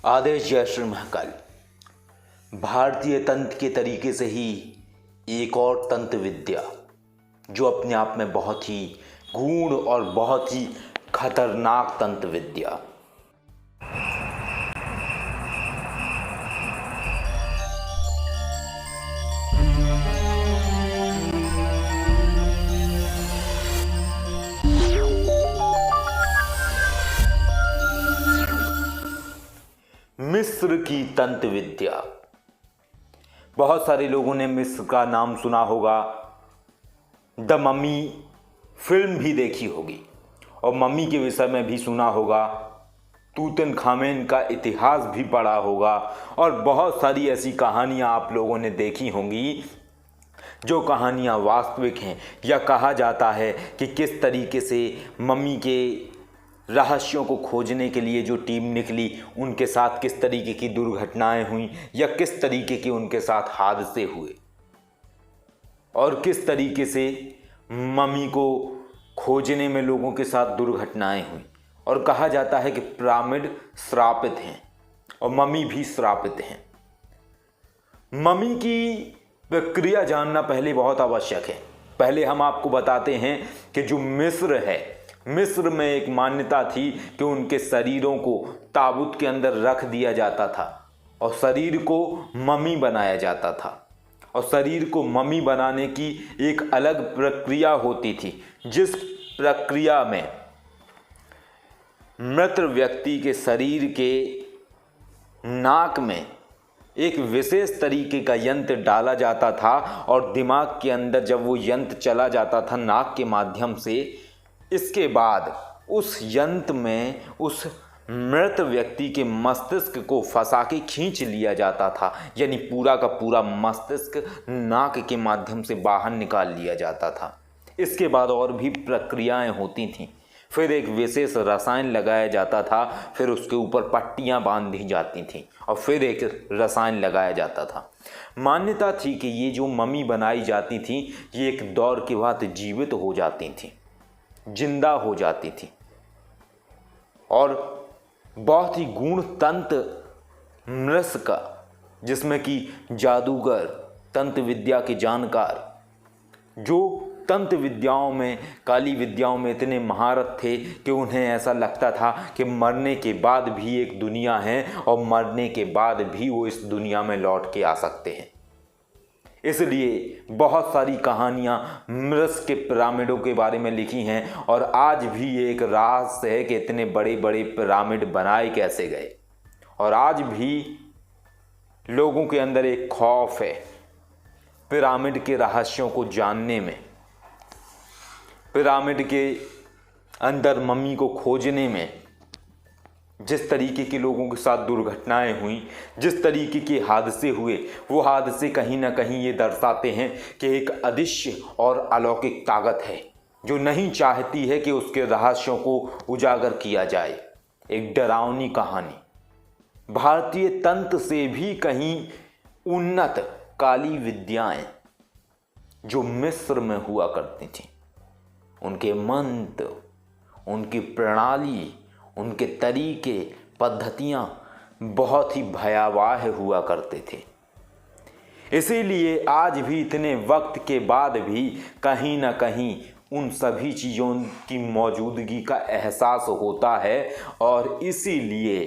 आदेश जय श्री महाकाल। भारतीय तंत्र के तरीके से ही एक और तंत्र विद्या जो अपने आप में बहुत ही गूढ़ और बहुत ही खतरनाक तंत्र विद्या। मिस्र की तंत्र विद्या। बहुत सारे लोगों ने मिस्र का नाम सुना होगा, द मम्मी फिल्म भी देखी होगी और मम्मी के विषय में भी सुना होगा, तूतनखामेन का इतिहास भी पढ़ा होगा और बहुत सारी ऐसी कहानियां आप लोगों ने देखी होंगी जो कहानियां वास्तविक हैं, या कहा जाता है कि किस तरीके से मम्मी के रहस्यों को खोजने के लिए जो टीम निकली उनके साथ किस तरीके की दुर्घटनाएं हुई या किस तरीके के उनके साथ हादसे हुए और किस तरीके से मम्मी को खोजने में लोगों के साथ दुर्घटनाएं हुई। और कहा जाता है कि पिरामिड श्रापित हैं और मम्मी भी श्रापित हैं। मम्मी की प्रक्रिया जानना पहले बहुत आवश्यक है। पहले हम आपको बताते हैं कि जो मिस्र है, मिस्र में एक मान्यता थी कि उनके शरीरों को ताबूत के अंदर रख दिया जाता था और शरीर को मम्मी बनाया जाता था। और शरीर को मम्मी बनाने की एक अलग प्रक्रिया होती थी, जिस प्रक्रिया में मृत व्यक्ति के शरीर के नाक में एक विशेष तरीके का यंत्र डाला जाता था और दिमाग के अंदर जब वो यंत्र चला जाता था नाक के माध्यम से, इसके बाद उस यंत्र में उस मृत व्यक्ति के मस्तिष्क को फंसा के खींच लिया जाता था, यानी पूरा का पूरा मस्तिष्क नाक के माध्यम से बाहर निकाल लिया जाता था। इसके बाद और भी प्रक्रियाएं होती थीं। फिर एक विशेष रसायन लगाया जाता था, फिर उसके ऊपर पट्टियां बांधी जाती थीं और फिर एक रसायन लगाया जाता था। मान्यता थी कि ये जो मम्मी बनाई जाती थी ये एक दौर के बाद जीवित हो जाती थी, जिंदा हो जाती थी और बहुत ही गूढ़ तंत्र मिस्र का, जिसमें कि जादूगर, तंत्र विद्या के जानकार, जो तंत्र विद्याओं में, काली विद्याओं में इतने महारत थे कि उन्हें ऐसा लगता था कि मरने के बाद भी एक दुनिया है और मरने के बाद भी वो इस दुनिया में लौट के आ सकते हैं। इसलिए बहुत सारी कहानियां मिस्र के पिरामिडों के बारे में लिखी हैं और आज भी ये एक रहस्य है कि इतने बड़े बड़े पिरामिड बनाए कैसे गए। और आज भी लोगों के अंदर एक खौफ है पिरामिड के रहस्यों को जानने में, पिरामिड के अंदर मम्मी को खोजने में। जिस तरीके के लोगों के साथ दुर्घटनाएं हुई, जिस तरीके के हादसे हुए, वो हादसे कहीं ना कहीं ये दर्शाते हैं कि एक अदृश्य और अलौकिक ताकत है जो नहीं चाहती है कि उसके रहस्यों को उजागर किया जाए। एक डरावनी कहानी। भारतीय तंत्र से भी कहीं उन्नत काली विद्याएं जो मिस्र में हुआ करती थीं, उनके मंत्र, उनकी प्रणाली, उनके तरीके, पद्धतियां बहुत ही भयावह हुआ करते थे। इसीलिए आज भी इतने वक्त के बाद भी कहीं ना कहीं उन सभी चीज़ों की मौजूदगी का एहसास होता है और इसीलिए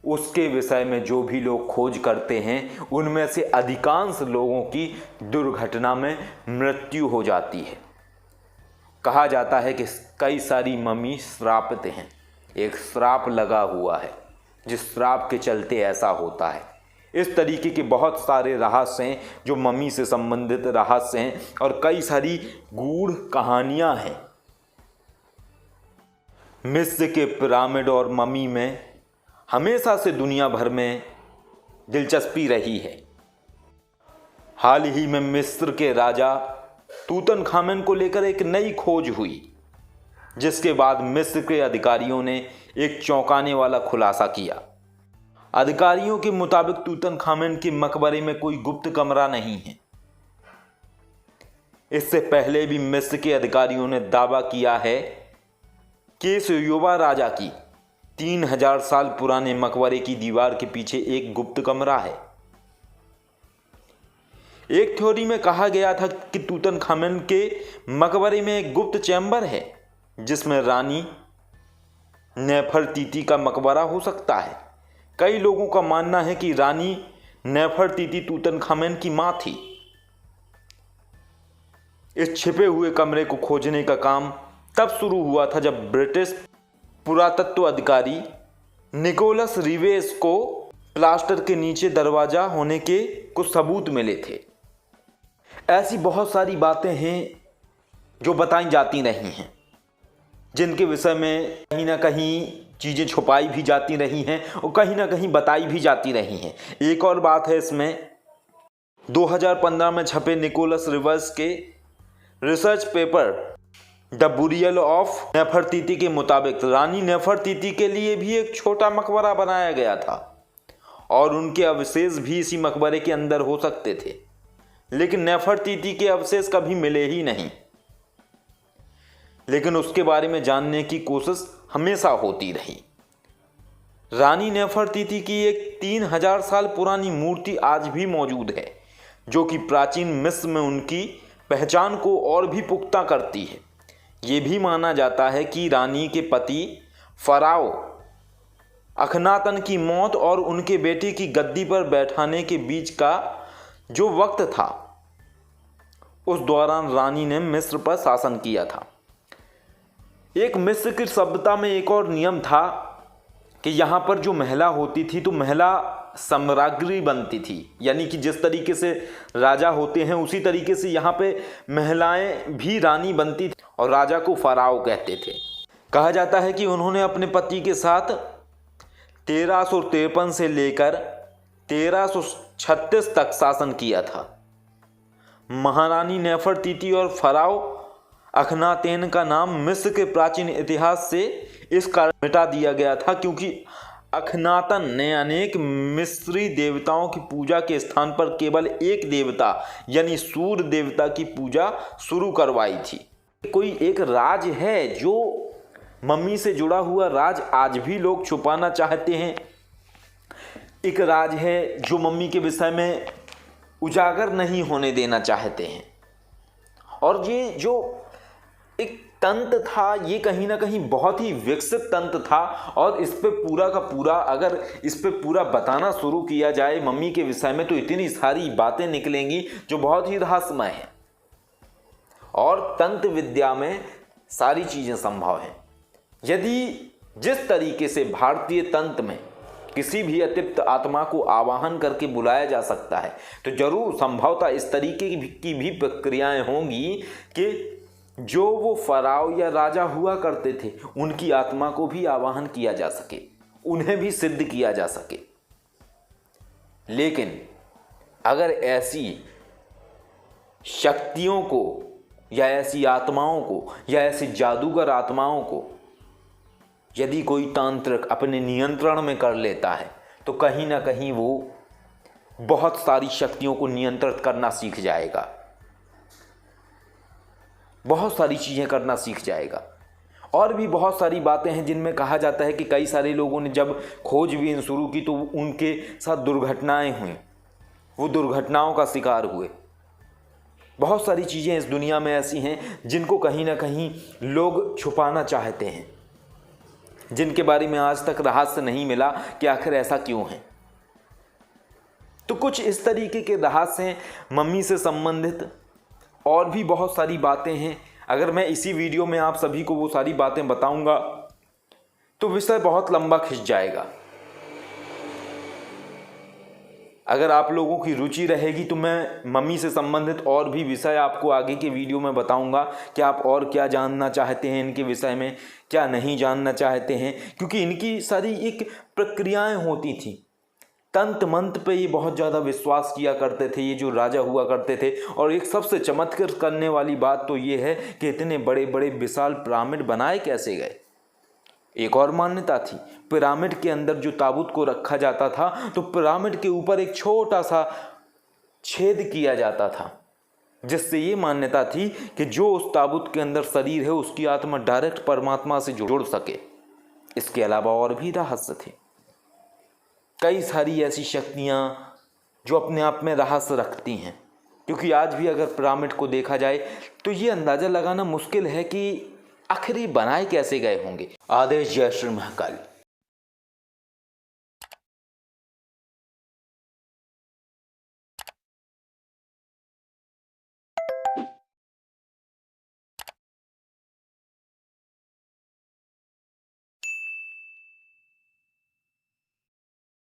उसके विषय में जो भी लोग खोज करते हैं उनमें से अधिकांश लोगों की दुर्घटना में मृत्यु हो जाती है। कहा जाता है कि कई सारी मम्मी श्रापित हैं, एक श्राप लगा हुआ है जिस श्राप के चलते ऐसा होता है। इस तरीके के बहुत सारे रहस्य हैं जो मम्मी से संबंधित रहस्य हैं और कई सारी गूढ़ कहानियां हैं। मिस्र के पिरामिड और मम्मी में हमेशा से दुनिया भर में दिलचस्पी रही है। हाल ही में मिस्र के राजा तूतनखामेन को लेकर एक नई खोज हुई, जिसके बाद मिस्र के अधिकारियों ने एक चौंकाने वाला खुलासा किया। अधिकारियों के मुताबिक तूतनखामेन के मकबरे में कोई गुप्त कमरा नहीं है। इससे पहले भी मिस्र के अधिकारियों ने दावा किया है कि इस युवा राजा की 3000 साल पुराने मकबरे की दीवार के पीछे एक गुप्त कमरा है। एक थ्योरी में कहा गया था कि तूतनखामेन के मकबरे में एक गुप्त चैम्बर है जिसमें रानी नेफरतीती का मकबरा हो सकता है। कई लोगों का मानना है कि रानी नेफरतीती तूतनखामेन की मां थी। इस छिपे हुए कमरे को खोजने का काम तब शुरू हुआ था जब ब्रिटिश पुरातत्व अधिकारी निकोलस रिवेस को प्लास्टर के नीचे दरवाजा होने के कुछ सबूत मिले थे। ऐसी बहुत सारी बातें हैं जो बताई जाती नहीं हैं, जिनके विषय में कहीं ना कहीं चीज़ें छुपाई भी जाती रही हैं और कहीं ना कहीं बताई भी जाती रही हैं। एक और बात है इसमें, 2015 में छपे निकोलस रिवर्स के research paper the burial of Nefertiti के मुताबिक रानी नेफरतीती के लिए भी एक छोटा मकबरा बनाया गया था और उनके अवशेष भी इसी मकबरे के अंदर हो सकते थे, लेकिन नेफरतीती के अवशेष कभी मिले ही नहीं। लेकिन उसके बारे में जानने की कोशिश हमेशा होती रही। रानी नेफरतीती की एक 3000 साल पुरानी मूर्ति आज भी मौजूद है, जो कि प्राचीन मिस्र में उनकी पहचान को और भी पुख्ता करती है। ये भी माना जाता है कि रानी के पति फराओ अखनातन की मौत और उनके बेटे की गद्दी पर बैठाने के बीच का जो वक्त था, उस दौरान रानी ने मिस्र पर शासन किया था। एक मिस्र की सभ्यता में एक और नियम था कि यहाँ पर जो महिला होती थी तो महिला सम्राज्ञी बनती थी, यानी कि जिस तरीके से राजा होते हैं उसी तरीके से यहाँ पे महिलाएं भी रानी बनती थी और राजा को फराओ कहते थे। कहा जाता है कि उन्होंने अपने पति के साथ 1353 से लेकर 1336 तक शासन किया था। महारानी नेफरतीती और फराओ अखनातेन का नाम मिस्र के प्राचीन इतिहास से इस कारण मिटा दिया गया था क्योंकि अखनातन ने अनेक मिस्री देवताओं की पूजा के स्थान पर केवल एक देवता यानी सूर्य देवता की पूजा शुरू करवाई थी। कोई एक राज है जो मम्मी से जुड़ा हुआ राज आज भी लोग छुपाना चाहते हैं। एक राज है जो मम्मी के विषय में उजागर नहीं होने देना चाहते हैं। और ये जो एक तंत्र था, ये कहीं ना कहीं बहुत ही विकसित तंत्र था और इस पे पूरा का पूरा अगर इस पे पूरा बताना शुरू किया जाए मम्मी के विषय में तो इतनी सारी बातें निकलेंगी जो बहुत ही रहस्यमय है। और तंत्र विद्या में सारी चीज़ें संभव हैं। यदि जिस तरीके से भारतीय तंत्र में किसी भी अतृप्त आत्मा को आवाहन करके बुलाया जा सकता है तो जरूर संभवतः इस तरीके की भी प्रक्रियाएं होंगी कि जो वो फराओ या राजा हुआ करते थे उनकी आत्मा को भी आवाहन किया जा सके, उन्हें भी सिद्ध किया जा सके। लेकिन अगर ऐसी शक्तियों को या ऐसी आत्माओं को या ऐसी जादूगर आत्माओं को यदि कोई तांत्रिक अपने नियंत्रण में कर लेता है तो कहीं ना कहीं वो बहुत सारी शक्तियों को नियंत्रित करना सीख जाएगा, बहुत सारी चीज़ें करना सीख जाएगा। और भी बहुत सारी बातें हैं जिनमें कहा जाता है कि कई सारे लोगों ने जब खोजबीन शुरू की तो उनके साथ दुर्घटनाएं हुई, वो दुर्घटनाओं का शिकार हुए। बहुत सारी चीज़ें इस दुनिया में ऐसी हैं जिनको कहीं ना कहीं लोग छुपाना चाहते हैं, जिनके बारे में आज तक रहस्य नहीं मिला कि आखिर ऐसा क्यों है। तो कुछ इस तरीके के रहस्य हैं मम्मी से संबंधित। और भी बहुत सारी बातें हैं। अगर मैं इसी वीडियो में आप सभी को वो सारी बातें बताऊंगा तो विषय बहुत लंबा खिंच जाएगा। अगर आप लोगों की रुचि रहेगी तो मैं मम्मी से संबंधित और भी विषय आपको आगे के वीडियो में बताऊंगा कि आप और क्या जानना चाहते हैं इनके विषय में, क्या नहीं जानना चाहते हैं, क्योंकि इनकी सारी एक प्रक्रियाएं होती थी। तंत्र मंत्र पे ये बहुत ज़्यादा विश्वास किया करते थे ये जो राजा हुआ करते थे। और एक सबसे चमत्कार करने वाली बात तो ये है कि इतने बड़े बड़े विशाल पिरामिड बनाए कैसे गए। एक और मान्यता थी, पिरामिड के अंदर जो ताबूत को रखा जाता था तो पिरामिड के ऊपर एक छोटा सा छेद किया जाता था, जिससे ये मान्यता थी कि जो उस ताबूत के अंदर शरीर है उसकी आत्मा डायरेक्ट परमात्मा से जुड़ सके। इसके अलावा और भी रहस्य थे, कई सारी ऐसी शक्तियाँ जो अपने आप में रहस्य रखती हैं। क्योंकि आज भी अगर पिरामिड को देखा जाए तो ये अंदाज़ा लगाना मुश्किल है कि आखिर ये बनाए कैसे गए होंगे। आदेश जय श्री महाकाल।